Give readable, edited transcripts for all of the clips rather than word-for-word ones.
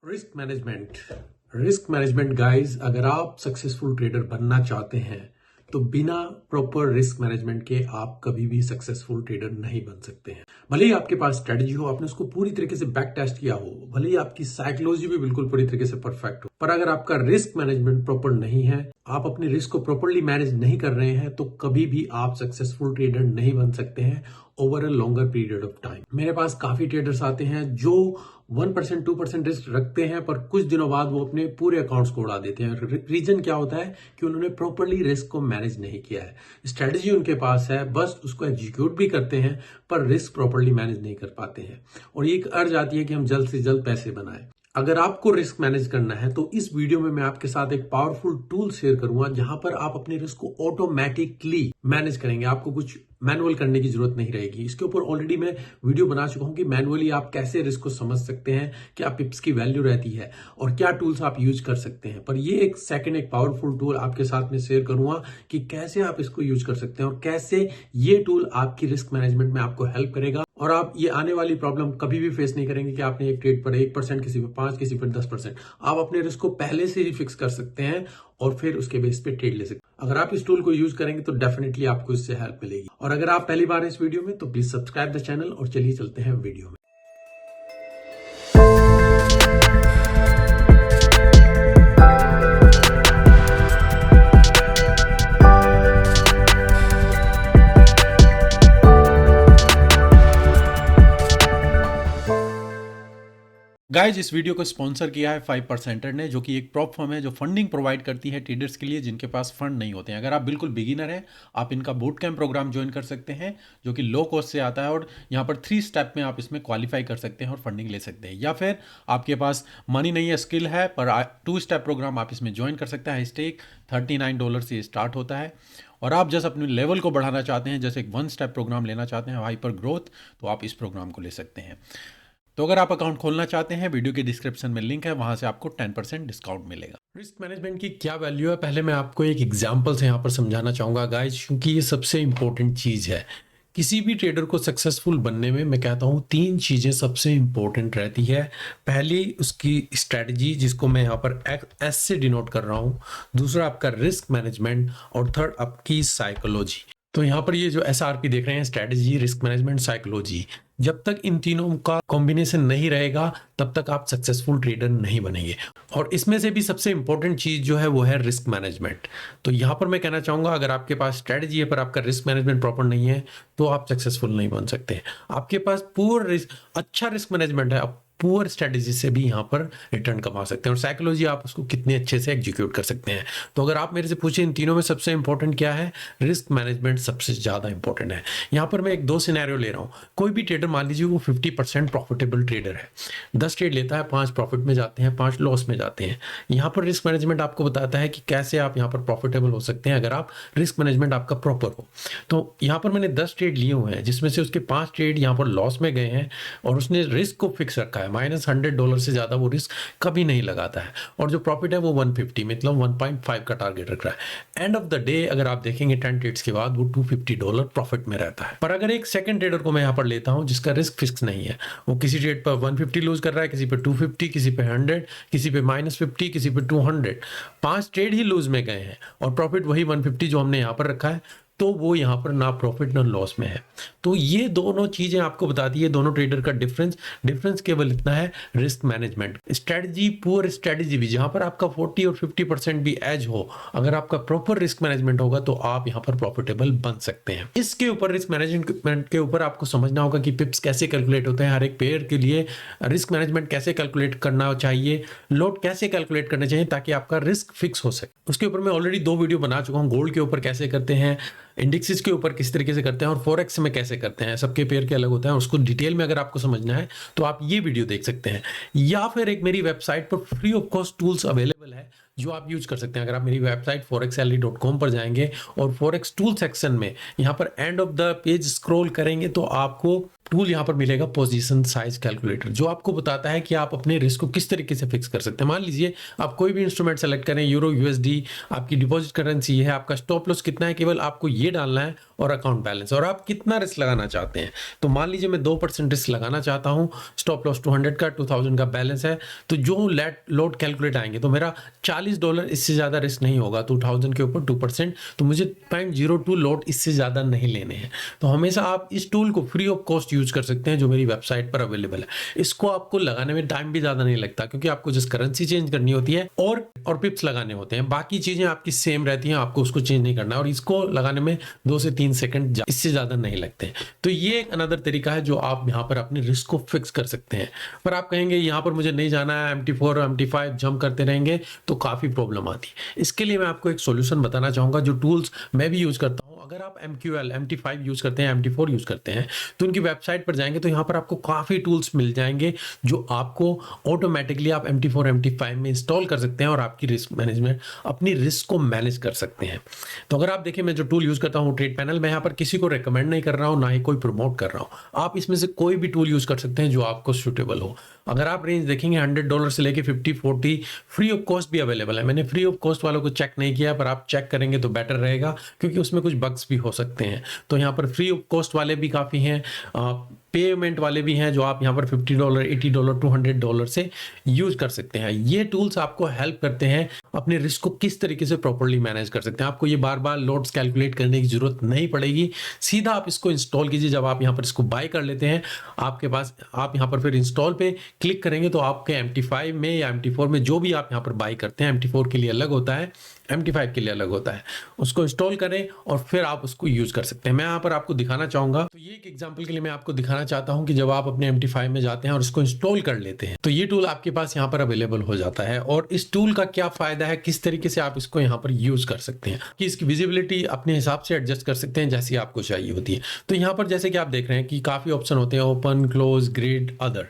Risk management guys, अगर आप successful trader बनना चाहते हैं तो बिना प्रॉपर रिस्क मैनेजमेंट के आप कभी भी सक्सेसफुल ट्रेडर नहीं बन सकते हैं। भले ही आपके पास स्ट्रेटजी हो, आपने उसको पूरी तरीके से बैक टेस्ट किया हो, भले ही आपकी साइकोलॉजी भी बिल्कुल पूरी तरीके से परफेक्ट हो, पर अगर आपका रिस्क मैनेजमेंट प्रॉपर नहीं है, आप अपने रिस्क को प्रॉपरली मैनेज नहीं कर रहे हैं, तो कभी भी आप सक्सेसफुल ट्रेडर नहीं बन सकते हैं over a longer period of time. मेरे पास काफी ट्रेडर्स आते हैं जो 1% 2% रिस्क रखते हैं, पर कुछ दिनों बाद वो अपने पूरे अकाउंट्स को उड़ा देते हैं। रीजन क्या होता है कि उन्होंने प्रॉपरली रिस्क को मैनेज नहीं किया है। स्ट्रेटजी उनके पास है, बस उसको एग्जीक्यूट भी करते हैं, पर रिस्क प्रॉपरली मैनेज नहीं कर पाते हैं। और ये एक अर्ज आती है कि हम जल्द से जल्द पैसे बनाएं। अगर आपको रिस्क मैनेज करना है तो इस वीडियो में मैं आपके साथ एक पावरफुल टूल शेयर करूंगा, जहां पर आप अपने रिस्क को ऑटोमेटिकली मैनेज करेंगे। आपको कुछ मैनुअल करने की जरूरत नहीं रहेगी। इसके ऊपर ऑलरेडी मैं वीडियो बना चुका हूं कि मैनुअली आप कैसे रिस्क को समझ सकते हैं, क्या पिप्स की वैल्यू रहती है और क्या टूल्स आप यूज कर सकते हैं। पर ये एक पावरफुल टूल आपके साथ में शेयर करूंगा कि कैसे आप इसको यूज कर सकते हैं और कैसे ये टूल आपकी रिस्क मैनेजमेंट में आपको हेल्प करेगा। और आप ये आने वाली प्रॉब्लम कभी भी फेस नहीं करेंगे कि आपने एक ट्रेड पर 1%, किसी पर 5%, किसी पर 10%। आप अपने रिस्क को पहले से ही फिक्स कर सकते हैं और फिर उसके बेस पे ट्रेड ले सकते हैं। अगर आप इस टूल को यूज करेंगे तो डेफिनेटली आपको इससे हेल्प मिलेगी। और अगर आप पहली बार हैं इस वीडियो में तो प्लीज सब्सक्राइब द चैनल और चलिए चलते हैं वीडियो में। गाइज, इस वीडियो को स्पॉन्सर किया है 5% ने, जो कि एक प्रॉप फर्म है जो फंडिंग प्रोवाइड करती है ट्रेडर्स के लिए जिनके पास फंड नहीं होते हैं। अगर आप बिल्कुल बिगिनर हैं, आप इनका बूट कैंप प्रोग्राम ज्वाइन कर सकते हैं जो कि लो कॉस्ट से आता है और यहाँ पर 3 स्टेप में आप इसमें क्वालिफाई कर सकते हैं और फंडिंग ले सकते हैं। या फिर आपके पास मनी नहीं है, स्किल है, पर 2 स्टेप प्रोग्राम आप इसमें ज्वाइन कर सकते हैं। स्टेक $39 से स्टार्ट होता है और आप जैसे अपने लेवल को बढ़ाना चाहते हैं, जैसे एक 1 स्टेप प्रोग्राम लेना चाहते हैं हाइपर ग्रोथ, तो आप इस प्रोग्राम को ले सकते हैं। तो अगर आप अकाउंट खोलना चाहते हैं, वीडियो के डिस्क्रिप्शन में लिंक है, वहां से आपको 10% डिस्काउंट मिलेगा। रिस्क मैनेजमेंट की क्या वैल्यू है, पहले मैं आपको एक एग्जांपल से यहाँ पर समझाना चाहूंगा गाइस, क्योंकि ये सबसे इंपॉर्टेंट चीज है। किसी भी ट्रेडर को सक्सेसफुल बनने में मैं कहता हूँ 3 चीजें सबसे इंपॉर्टेंट रहती है। पहली उसकी स्ट्रेटजी, जिसको मैं यहाँ पर एस से डिनोट कर रहा हूँ। दूसरा आपका रिस्क मैनेजमेंट और थर्ड आपकी साइकोलॉजी। तो यहाँ पर ये जो SRP देख रहे हैं, स्ट्रेटजी, रिस्क मैनेजमेंट, साइकोलॉजी, जब तक इन तीनों का कॉम्बिनेशन नहीं रहेगा तब तक आप सक्सेसफुल ट्रेडर नहीं बनेंगे। और इसमें से भी सबसे इंपॉर्टेंट चीज जो है वो है रिस्क मैनेजमेंट। तो यहाँ पर मैं कहना चाहूंगा, अगर आपके पास स्ट्रेटजी है पर आपका रिस्क मैनेजमेंट प्रॉपर नहीं है तो आप सक्सेसफुल नहीं बन सकते। आपके पास अच्छा रिस्क मैनेजमेंट है, आप पुअर स्ट्रेटजी से भी यहाँ पर रिटर्न कमा सकते हैं। और साइकोलॉजी, आप उसको कितने अच्छे से एग्जीक्यूट कर सकते हैं। तो अगर आप मेरे से पूछे इन तीनों में सबसे इंपॉर्टेंट क्या है, रिस्क मैनेजमेंट सबसे ज्यादा इंपॉर्टेंट है। यहाँ पर मैं एक 2 सिनेरियो ले रहा हूँ। कोई भी ट्रेडर, मान लीजिए वो 50% प्रॉफिटेबल ट्रेडर है, 10 ट्रेड लेता है, 5 प्रॉफिट में जाते हैं, 5 लॉस में जाते हैं। यहाँ पर रिस्क मैनेजमेंट आपको बताता है कि कैसे आप यहाँ पर प्रॉफिटेबल हो सकते हैं अगर आप रिस्क मैनेजमेंट आपका प्रॉपर हो। तो यहाँ पर मैंने 10 ट्रेड लिए हुए हैं, जिसमें से उसके 5 ट्रेड यहाँ पर लॉस में गए हैं और उसने रिस्क को फिक्स रखा है। -$100 से ज्यादा वो रिस्क कभी नहीं लगाता है और जो प्रॉफिट है वो 150, मतलब 1.5 का टारगेट रख रहा है। एंड ऑफ द डे अगर आप देखेंगे 10 ट्रेड्स के बाद वो $250 प्रॉफिट में रहता है। पर अगर एक सेकंड ट्रेडर को मैं यहाँ पर लेता हूँ जिसका रिस्क फिक्स नहीं है, वो किसी ट्रेड पर 150 लूज कर रहा है, किसी पे 250, किसी पे 100, किसी पे -50, किसी पे 200, 5 ट्रेड ही लूज में गए हैं और प्रॉफिट वही 150 जो हमने यहाँ पर रखा है, तो वो यहाँ पर ना प्रॉफिट ना लॉस में है। तो ये दोनों चीजें आपको बताती है दोनों ट्रेडर का डिफरेंस केवल इतना है, risk management. Strategy, poor strategy भी, जहां पर आपका 40 और 50% भी एज हो, अगर आपका प्रॉपर रिस्क मैनेजमेंट होगा तो आप यहाँ पर प्रॉफिटेबल बन सकते हैं। इसके ऊपर, रिस्क मैनेजमेंट के ऊपर आपको समझना होगा कि पिप्स कैसे कैलकुलेट होते हैं, हर एक पेयर के लिए रिस्क मैनेजमेंट कैसे कैलकुलेट करना चाहिए, लोड कैसे कैलकुलेट करना चाहिए ताकि आपका रिस्क फिक्स हो सके। उसके ऊपर मैं ऑलरेडी 2 वीडियो बना चुका हूँ। गोल्ड के ऊपर कैसे करते हैं, इंडेक्सेस के ऊपर किस तरीके से करते हैं और फॉरेक्स में कैसे करते हैं, सबके पेयर के अलग होता है। उसको डिटेल में अगर आपको समझना है तो आप ये वीडियो देख सकते हैं, या फिर एक मेरी वेबसाइट पर free of cost tools available है जो आप यूज कर सकते हैं। अगर आप मेरी वेबसाइट forexally.com पर जाएंगे और फॉरेक्स टूल सेक्शन में यहाँ पर end of the page scroll करेंगे तो आपको टूल यहाँ पर मिलेगा, पोजीशन साइज कैलकुलेटर, जो आपको बताता है कि आप अपने रिस्क को किस तरीके से फिक्स कर सकते हैं। मान लीजिए आप कोई भी इंस्ट्रूमेंट सेलेक्ट करें, यूरो, USD आपकी डिपॉजिट करेंसी है, आपका स्टॉप लॉस कितना है, केवल आपको ये डालना है और अकाउंट बैलेंस, और आप कितना रिस्क लगाना चाहते हैं। तो मान लीजिए मैं 2% रिस्क लगाना चाहता हूँ, स्टॉप लॉस 200 का, 2000 का बैलेंस है, तो जो लोड कैलकुलेट आएंगे तो मेरा $40 इससे ज़्यादा रिस्क नहीं होगा। 2000 के ऊपर 2%, तो मुझे 0.02 लोड इससे ज़्यादा नहीं लेने हैं। तो हमेशा आप इस टूल को फ्री ऑफ कॉस्ट यूज कर सकते हैं जो मेरी वेबसाइट पर अवेलेबल है। इसको आपको लगाने में टाइम भी ज़्यादा नहीं लगता, क्योंकि आपको जिस करेंसी चेंज करनी होती है और पिप्स लगाने होते हैं, बाकी चीज़ें आपकी सेम रहती हैं, आपको उसको चेंज नहीं करना, और इसको लगाने में 2 से 3 सेकंड इससे ज़्यादा नहीं लगते। तो ये एक अनदर तरीका है जो आप यहाँ पर अपने रिस्क को फिक्स कर सकते हैं। पर आप कहेंगे यहाँ पर मुझे नहीं जाना है, MT4 और MT5 जंप करते रहेंगे तो काफ़ी प्रॉब्लम आती है। इसके लिए मैं आपको एक सॉल्यूशन बताना चाहूँगा, जो टूल्स मैं भी यूज़ करता हूँ। अगर आप MQL, MT5 यूज़ करते हैं, MT4 यूज़ करते हैं, तो उनकी वेबसाइट पर जाएंगे तो यहाँ पर आपको काफ़ी टूल्स मिल जाएंगे जो आपको ऑटोमेटिकली आप MT4, MT5 में इंस्टॉल कर सकते हैं और आपकी रिस्क मैनेजमेंट, अपनी रिस्क को मैनेज कर सकते हैं। तो अगर आप देखें, मैं जो टूल यूज़ करता हूँ ट्रेड पैनल, मैं यहाँ पर किसी को रिकमेंड नहीं कर रहा हूँ, ना ही कोई प्रमोट कर रहा हूँ। आप इसमें से कोई भी टूल यूज़ कर सकते हैं जो आपको सूटेबल हो। अगर आप रेंज देखेंगे $100 से लेके 50-40 फ्री ऑफ कॉस्ट भी अवेलेबल है। मैंने फ्री ऑफ कॉस्ट वालों को चेक नहीं किया, पर आप चेक करेंगे तो बेटर रहेगा, क्योंकि उसमें कुछ बग्स भी हो सकते हैं। तो यहाँ पर फ्री ऑफ कॉस्ट वाले भी काफ़ी हैं, पेमेंट वाले भी हैं, जो आप यहाँ पर $50, $80, $200 से यूज कर सकते हैं। ये टूल्स आपको हेल्प करते हैं अपने रिस्क को किस तरीके से प्रॉपर्ली मैनेज कर सकते हैं। आपको ये बार बार लोड्स कैलकुलेट करने की जरूरत नहीं पड़ेगी, सीधा आप इसको इंस्टॉल कीजिए। जब आप यहाँ पर इसको बाय कर लेते हैं, आपके पास, आप यहाँ पर फिर इंस्टॉल पे क्लिक करेंगे तो आपके MT5 में या MT4 में जो भी आप यहाँ पर बाय करते हैं, MT4 के लिए अलग होता है, MT5 के लिए अलग होता है, उसको इंस्टॉल करें और फिर आप उसको यूज कर सकते हैं। मैं यहाँ पर आपको दिखाना चाहूंगा, तो ये एक एग्जांपल के लिए मैं आपको दिखाना चाहता हूं कि जब आप अपने MT5 में जाते हैं और इसको इंस्टॉल कर लेते हैं, तो ये टूल आपके पास यहाँ पर अवेलेबल हो जाता है। और इस टूल का क्या फायदा है, किस तरीके से आप इसको यहाँ पर यूज कर सकते हैं, कि इसकी विजिबिलिटी अपने हिसाब से एडजस्ट कर सकते हैं जैसी आपको चाहिए होती है। तो यहाँ पर जैसे कि आप देख रहे हैं कि काफी ऑप्शन होते हैं, open, close, grid, other.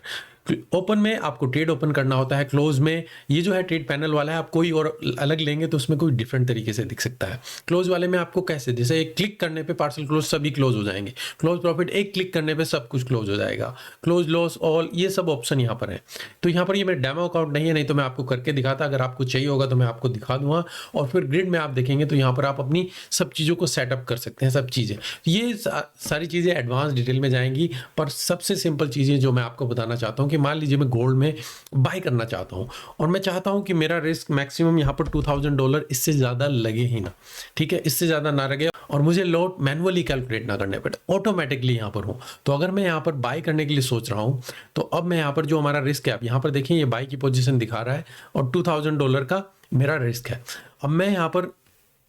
Open में आपको ट्रेड ओपन करना होता है, क्लोज में ये जो है ट्रेड पैनल वाला है, आप कोई और अलग लेंगे तो उसमें कोई डिफरेंट तरीके से दिख सकता है। क्लोज वाले में आपको कैसे, जैसे एक क्लिक करने पे पार्सल क्लोज सभी क्लोज हो जाएंगे, क्लोज प्रॉफिट एक क्लिक करने पे सब कुछ क्लोज हो जाएगा, क्लोज लॉस ऑल, ये सब ऑप्शन यहाँ पर है। तो यहाँ पर ये मेरा डेमो अकाउंट नहीं है, नहीं तो मैं आपको करके दिखाता, अगर आपको चाहिए होगा तो मैं आपको दिखा दूंगा। और फिर ग्रिड में आप देखेंगे तो यहाँ पर आप अपनी सब चीज़ों को सेटअप कर सकते हैं, सब चीज़ें। ये सारी चीज़ें एडवांस डिटेल में जाएंगी, पर सबसे सिंपल चीज़ें जो मैं आपको बताना चाहता हूँ कि मान लीजिए मैं गोल्ड में बाय करना चाहता हूं और मैं चाहता हूं कि मेरा रिस्क मैक्सिमम यहां पर $2000, इससे ज्यादा लगे ही ना, ठीक है, इससे ज्यादा ना लगे और मुझे लोड मैनुअली कैलकुलेट ना करने पड़े, ऑटोमेटिकली यहां पर हूं। तो अगर मैं यहां पर बाय करने के लिए सोच रहा हूं, तो अब मैं यहां पर जो हमारा रिस्क है, आप यहां पर देखिए ये बाय की पोजीशन दिखा रहा है और $2000 का मेरा रिस्क है। अब मैं यहां पर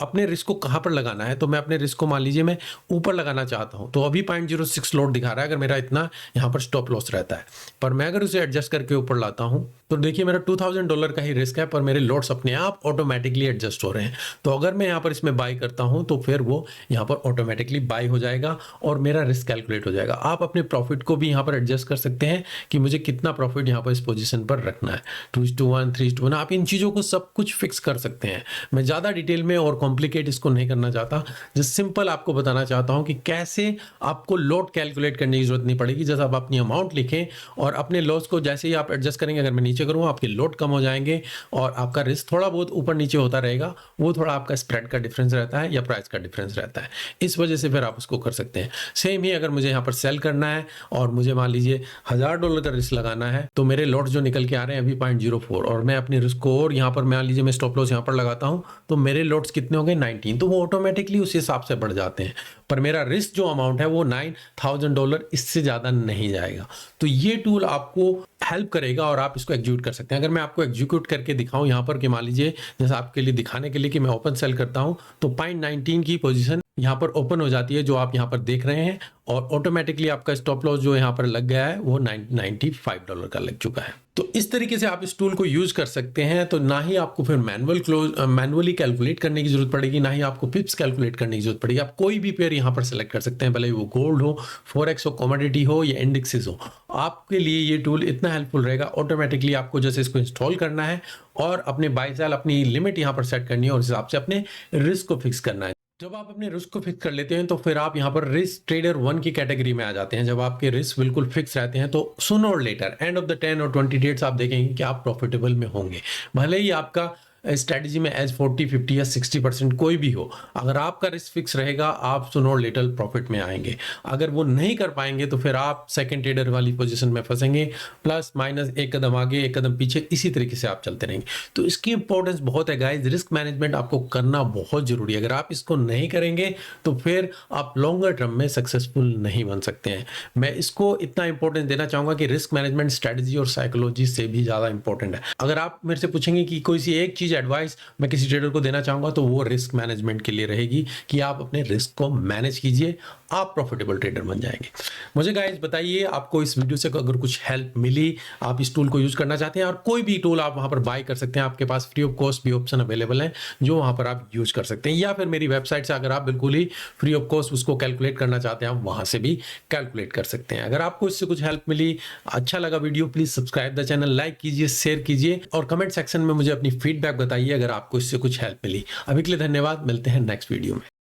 अपने रिस्क को कहाँ पर लगाना है, तो मैं अपने रिस्क को मान लीजिए मैं ऊपर लगाना चाहता हूँ, तो अभी 0.06 लोड दिखा रहा है अगर मेरा इतना यहाँ पर स्टॉप लॉस रहता है। पर मैं अगर उसे एडजस्ट करके ऊपर लाता हूँ तो देखिए मेरा $2000 का ही रिस्क है, पर मेरे लोड्स अपने आप ऑटोमेटिकली एडजस्ट हो रहे हैं। तो अगर मैं यहाँ पर इसमें बाय करता हूँ तो फिर वो यहाँ पर ऑटोमेटिकली बाय हो जाएगा और मेरा रिस्क कैलकुलेट हो जाएगा। आप अपने प्रॉफिट को भी यहाँ पर एडजस्ट कर सकते हैं कि मुझे कितना प्रॉफिट यहाँ पर इस पोजीशन पर रखना है, 2:1, 3:1, आप इन चीज़ों को सब कुछ फिक्स कर सकते हैं। मैं ज़्यादा डिटेल में और कॉम्प्लिकेट इसको नहीं करना चाहता, जस्ट सिंपल आपको बताना चाहता हूँ कि कैसे आपको लोड कैलकुलेट करने की जरूरत नहीं पड़ेगी। जैसे आप अपनी अमाउंट लिखें और अपने लॉस को जैसे ही आप एडजस्ट करेंगे, अगर मैं नीचे करूँ आपके लोड कम हो जाएंगे और आपका रिस्क थोड़ा बहुत ऊपर नीचे होता रहेगा, वो थोड़ा आपका स्प्रेड का डिफरेंस रहता है या प्राइस का डिफरेंस रहता है, इस वजह से फिर आप उसको कर सकते हैं। सेम ही अगर मुझे यहाँ पर सेल करना है और मुझे मान लीजिए $1000 का रिस्क लगाना है, तो मेरे लॉट जो निकल के आ रहे हैं अभी 0.04 और मैं अपने रिस्क को और यहाँ पर मान लीजिए मैं स्टॉप लॉस यहाँ पर लगाता हूँ तो मेरे लॉट्स कितने हो गए 19, तो वो ऑटोमेटिकली उस हिसाब से बढ़ जाते हैं। पर मेरा रिस्क जो अमाउंट है वो $9000, इससे ज़्यादा नहीं जाएगा। तो ये टूल आपको हेल्प करेगा और आप इसको एग्जीक्यूट कर सकते हैं। अगर मैं आपको एग्जीक्यूट करके दिखाऊं यहाँ पर कि मान लीजिए जैसे आपके लिए दिखाने के लिए कि मैं ओपन सेल करता हूं तो 0.19 की पोजीशन यहाँ पर ओपन हो जाती है जो आप यहाँ पर देख रहे हैं और ऑटोमेटिकली आपका स्टॉप लॉस जो यहाँ पर लग गया है वो $95 का लग चुका है। तो इस तरीके से आप इस टूल को यूज कर सकते हैं। तो ना ही आपको फिर मैनुअली कैलकुलेट करने की जरूरत पड़ेगी, ना ही आपको पिप्स कैलकुलेट करने की जरूरत पड़ेगी। आप कोई भी पेयर यहाँ पर सेलेक्ट कर सकते हैं, भले वो गोल्ड हो, फॉरेक्स हो, कमोडिटी हो या इंडेक्सेस हो। आपके लिए ये टूल इतना हेल्पफुल रहेगा। ऑटोमेटिकली आपको जैसे इसको इंस्टॉल करना है और अपने बाय सेल अपनी लिमिट यहाँ पर सेट करनी है और उस हिसाब से अपने रिस्क को फिक्स करना है। जब आप अपने रिस्क को फिक्स कर लेते हैं तो फिर आप यहाँ पर रिस्क ट्रेडर 1 की कैटेगरी में आ जाते हैं। जब आपके रिस्क बिल्कुल फिक्स रहते हैं तो सूनर और लेटर एंड ऑफ द 10 और 20 डेट्स आप देखेंगे कि आप प्रॉफिटेबल में होंगे। भले ही आपका स्ट्रैटेजी में एज 40, 50 या 60% कोई भी हो, अगर आपका रिस्क फिक्स रहेगा आप सुनो लिटल प्रॉफिट में आएंगे। अगर वो नहीं कर पाएंगे तो फिर आप सेकंड ट्रेडर वाली पोजीशन में फंसेंगे, प्लस माइनस एक कदम आगे एक कदम पीछे, इसी तरीके से आप चलते रहेंगे। तो इसकी इंपॉर्टेंस बहुत है गाइस, रिस्क मैनेजमेंट आपको करना बहुत जरूरी है। अगर आप इसको नहीं करेंगे तो फिर आप लॉन्गर टर्म में सक्सेसफुल नहीं बन सकते हैं। मैं इसको इतना इंपॉर्टेंस देना चाहूंगा कि रिस्क मैनेजमेंट स्ट्रेटजी और साइकोलॉजी से भी ज्यादा इंपॉर्टेंट है। अगर आप मेरे से पूछेंगे कि कोई सी एक चीज एडवाइस मैं किसी ट्रेडर को देना चाहूंगा तो वो रिस्क मैनेजमेंट के लिए रहेगी कि आप अपने रिस्क को मैनेज कीजिए, आप प्रॉफिटेबल ट्रेडर बन जाएंगे। मुझे गाइस बताइए आपको इस वीडियो से अगर कुछ हेल्प मिली, आप इस टूल को यूज करना चाहते हैं, और कोई भी टूल आप वहां पर बाय कर सकते हैं, आपके पास फ्री ऑफ कॉस्ट भी ऑप्शन अवेलेबल है जो वहां पर आप यूज कर सकते हैं, या फिर मेरी वेबसाइट से अगर आप बिल्कुल ही फ्री ऑफ कॉस्ट उसको कैलकुलेट करना चाहते हैं आप वहां से भी कैलकुलेट कर सकते हैं। अगर आपको इससे कुछ हेल्प मिली, अच्छा लगा video, please subscribe the channel, like कीजिए, शेयर कीजिए और कमेंट सेक्शन में मुझे अपनी फीडबैक बताइए अगर आपको इससे कुछ हेल्प मिली। अभी के लिए धन्यवाद, मिलते हैं नेक्स्ट वीडियो में।